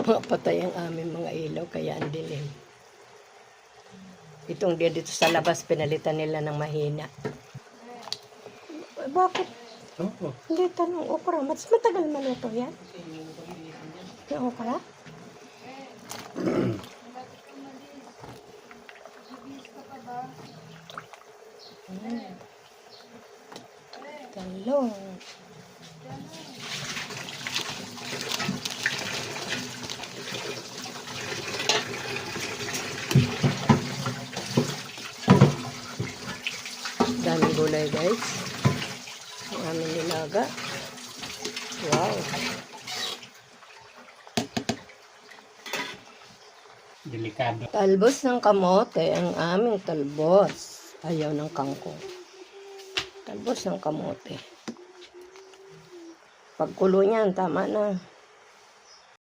Patay ang aming mga ilaw, kaya ang dilim. Itong dia dito sa labas, pinalitan nila ng mahina. Bakit? Hindi tanong okra. Mas matagal man ito yan. Yung okra? Talong. Daming gulay guys. Ang aming nilaga. Wow. Delikado. Talbos ng kamote ang aming talbos. Ayaw ng kangkong. Talbos ng kamote. Pagkulo niyan, tama na.